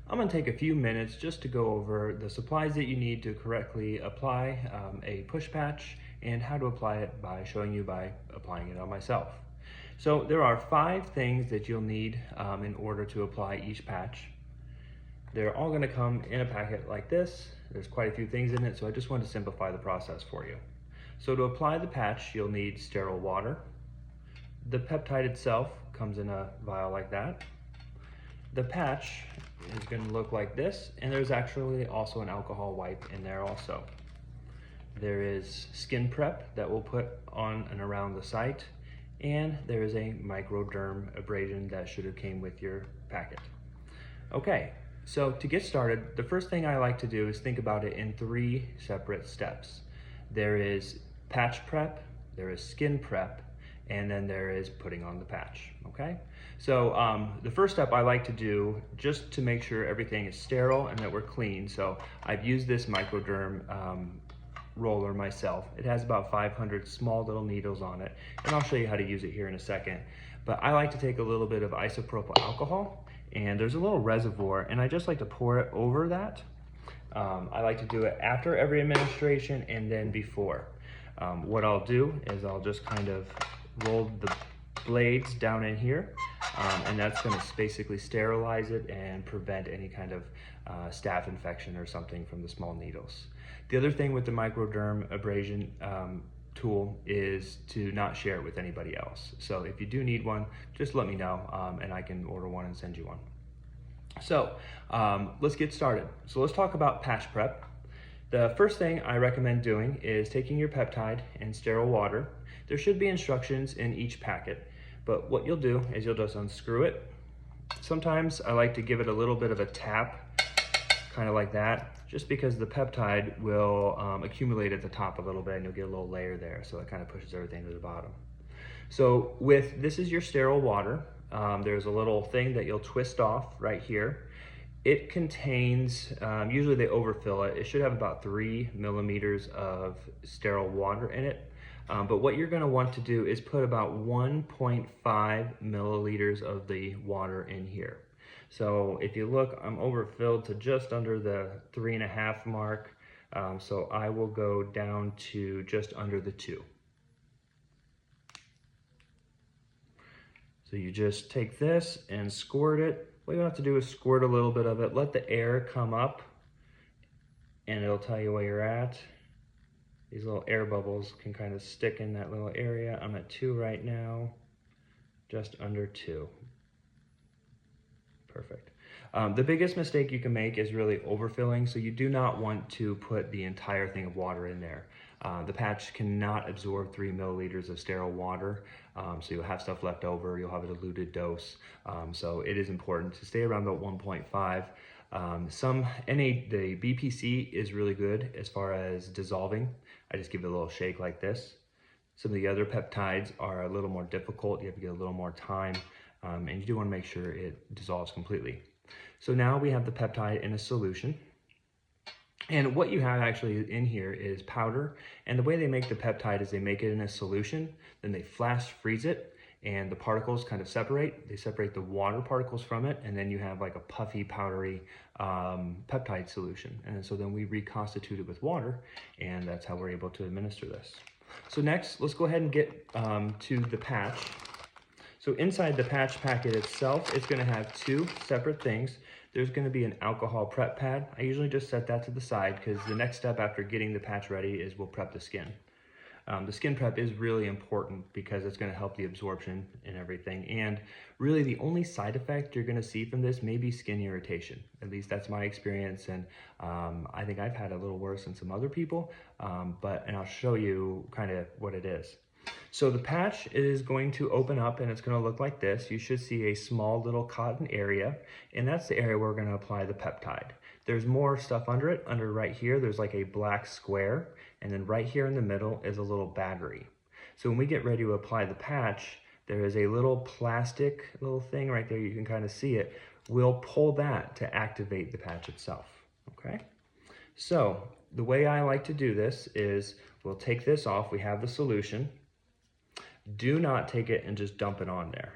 I'm going to take a few minutes just to go over the supplies that you need to correctly apply a push patch and how to apply it by showing you by applying it on myself. So there are 5 things that you'll need in order to apply each patch. They're all going to come in a packet like this. There's quite a few things in it, so I just want to simplify the process for you. So to apply the patch, you'll need sterile water. The peptide itself comes in a vial like that. The patch is going to look like this, and there's actually also an alcohol wipe in there also. There is skin prep that we'll put on and around the site, and there is a microderm abrasion that should have came with your packet. Okay, so to get started, the first thing I like to do is think about it in 3 separate steps. There is patch prep, there is skin prep, and then there is putting on the patch, okay? So the first step I like to do, just to make sure everything is sterile and that we're clean, so I've used this microderm roller myself. It has about 500 small little needles on it, and I'll show you how to use it here in a second. But I like to take a little bit of isopropyl alcohol, and there's a little reservoir, and I just like to pour it over that. I like to do it after every administration and then before. What I'll do is I'll just kind of roll the blades down in here, and that's going to basically sterilize it and prevent any kind of staph infection or something from the small needles. The other thing with the microderm abrasion tool is to not share it with anybody else. So if you do need one, just let me know and I can order one and send you one. So let's get started. So let's talk about patch prep. The first thing I recommend doing is taking your peptide and sterile water. There should be instructions in each packet, but what you'll do is you'll just unscrew it. Sometimes I like to give it a little bit of a tap, kind of like that, just because the peptide will accumulate at the top a little bit and you'll get a little layer there, so it kind of pushes everything to the bottom. So this is your sterile water. There's a little thing that you'll twist off right here. It contains, usually they overfill it. It should have about 3 millimeters of sterile water in it. But what you're going to want to do is put about 1.5 milliliters of the water in here. So if you look, I'm overfilled to just under the 3.5 mark. So I will go down to just under the 2. So you just take this and squirt it. What you have to do is squirt a little bit of it, let the air come up, and it'll tell you where you're at. These little air bubbles can kind of stick in that little area. I'm at 2 right now, just under 2. Perfect. The biggest mistake you can make is really overfilling, so you do not want to put the entire thing of water in there. The patch cannot absorb 3 milliliters of sterile water, so you'll have stuff left over, you'll have a diluted dose, so it is important to stay around about 1.5. The BPC is really good as far as dissolving. I just give it a little shake like this. Some of the other peptides are a little more difficult. You have to get a little more time, and you do want to make sure it dissolves completely. So now we have the peptide in a solution. And what you have actually in here is powder. And the way they make the peptide is they make it in a solution, then they flash freeze it, and the particles kind of separate. They separate the water particles from it, and then you have like a puffy, powdery peptide solution. And so then we reconstitute it with water, and that's how we're able to administer this. So next, let's go ahead and get to the patch. So inside the patch packet itself, it's going to have 2 separate things. There's going to be an alcohol prep pad. I usually just set that to the side because the next step after getting the patch ready is we'll prep the skin. The skin prep is really important because it's going to help the absorption and everything. And really the only side effect you're going to see from this may be skin irritation. At least that's my experience, and I think I've had a little worse than some other people, and I'll show you kind of what it is. So the patch is going to open up and it's going to look like this. You should see a small little cotton area, and that's the area where we're going to apply the peptide. There's more stuff under it. Under right here, there's like a black square, and then right here in the middle is a little battery. So when we get ready to apply the patch, there is a little plastic little thing right there. You can kind of see it. We'll pull that to activate the patch itself, okay? So the way I like to do this is we'll take this off. We have the solution. Do not take it and just dump it on there.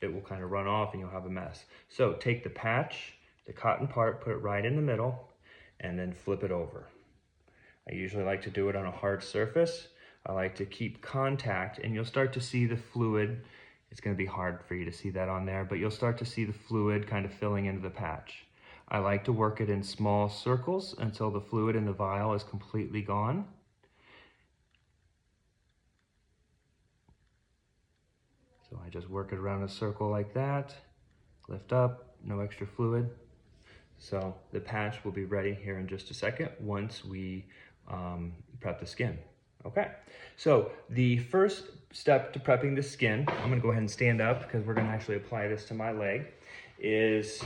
It will kind of run off and you'll have a mess. So take the patch, the cotton part, put it right in the middle, and then flip it over. I usually like to do it on a hard surface. I like to keep contact, and you'll start to see the fluid. It's going to be hard for you to see that on there, but you'll start to see the fluid kind of filling into the patch. I like to work it in small circles until the fluid in the vial is completely gone. So I just work it around a circle like that, lift up, no extra fluid. So the patch will be ready here in just a second once we prep the skin. Okay, so the first step to prepping the skin, I'm gonna go ahead and stand up because we're gonna actually apply this to my leg, is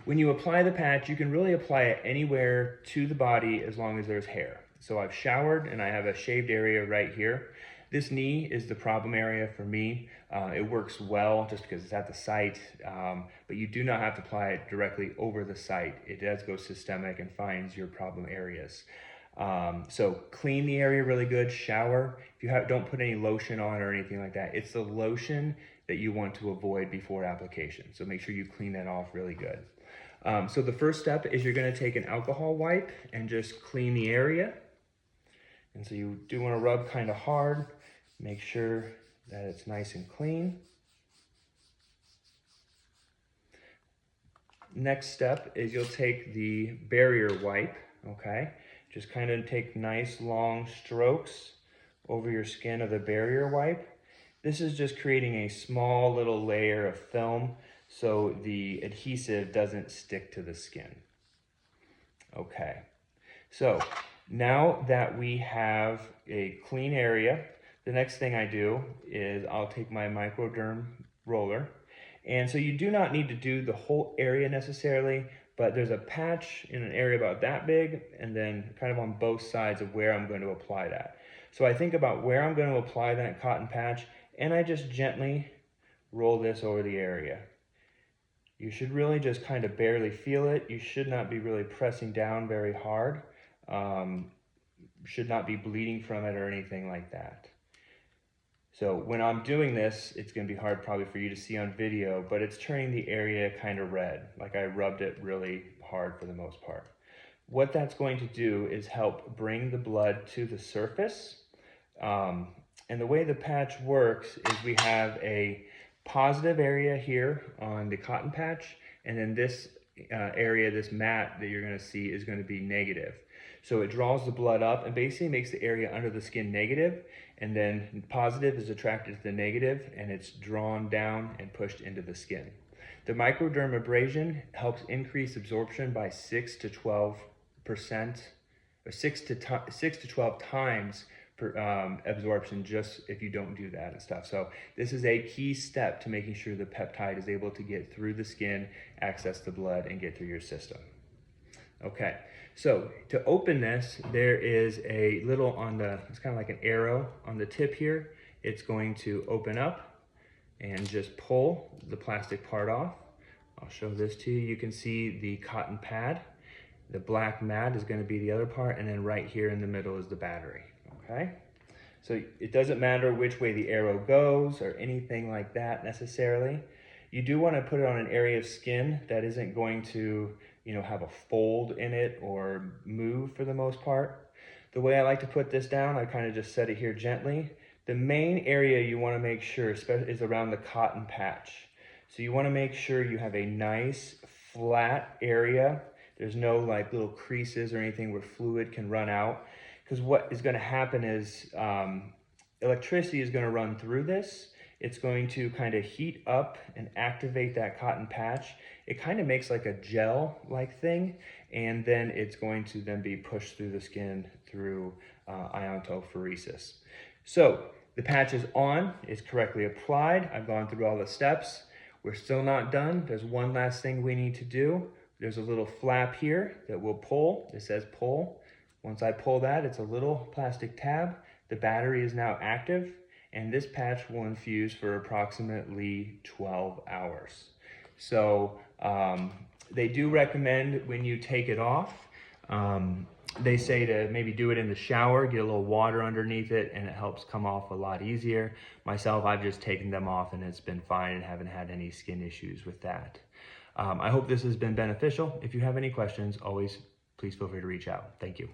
when you apply the patch, you can really apply it anywhere to the body as long as there's hair. So I've showered and I have a shaved area right here. This knee is the problem area for me. It works well just because it's at the site, but you do not have to apply it directly over the site. It does go systemic and finds your problem areas. So clean the area really good, shower. If you don't put any lotion on or anything like that, it's the lotion that you want to avoid before application. So make sure you clean that off really good. So the first step is you're gonna take an alcohol wipe and just clean the area. And so you do wanna rub kind of hard, make sure that it's nice and clean. Next step is you'll take the barrier wipe, okay? Just kind of take nice long strokes over your skin of the barrier wipe. This is just creating a small little layer of film so the adhesive doesn't stick to the skin. Okay, so now that we have a clean area, the next thing I do is I'll take my microderm roller. And so you do not need to do the whole area necessarily, but there's a patch in an area about that big and then kind of on both sides of where I'm going to apply that. So I think about where I'm going to apply that cotton patch and I just gently roll this over the area. You should really just kind of barely feel it. You should not be really pressing down very hard. Should not be bleeding from it or anything like that. So when I'm doing this, it's going to be hard probably for you to see on video, but it's turning the area kind of red, like I rubbed it really hard for the most part. What that's going to do is help bring the blood to the surface. And the way the patch works is we have a positive area here on the cotton patch, and then this area, this mat that you're going to see is going to be negative. So it draws the blood up and basically makes the area under the skin negative, and then positive is attracted to the negative and it's drawn down and pushed into the skin. The microdermabrasion helps increase absorption by 6 to 12%, or 6 to 12 times per, absorption just if you don't do that and stuff. So this is a key step to making sure the peptide is able to get through the skin, access the blood, and get through your system. Okay, so to open this, there is a little on the, it's kind of like an arrow on the tip here. It's going to open up and just pull the plastic part off. I'll show this to you. You can see the cotton pad. The black mat is going to be the other part, and then right here in the middle is the battery, okay? So it doesn't matter which way the arrow goes or anything like that necessarily. You do want to put it on an area of skin that isn't going to, have a fold in it or move for the most part. The way I like to put this down, I kind of just set it here gently. The main area you want to make sure is around the cotton patch. So you want to make sure you have a nice flat area. There's no like little creases or anything where fluid can run out. Because what is going to happen is electricity is going to run through this. It's going to kind of heat up and activate that cotton patch. It kind of makes like a gel-like thing, and then it's going to then be pushed through the skin through iontophoresis. So the patch is on, it's correctly applied. I've gone through all the steps. We're still not done. There's one last thing we need to do. There's a little flap here that we'll pull. It says pull. Once I pull that, it's a little plastic tab. The battery is now active, and this patch will infuse for approximately 12 hours. So they do recommend when you take it off, they say to maybe do it in the shower, get a little water underneath it, and it helps come off a lot easier. Myself, I've just taken them off and it's been fine and haven't had any skin issues with that. I hope this has been beneficial. If you have any questions, always please feel free to reach out. Thank you.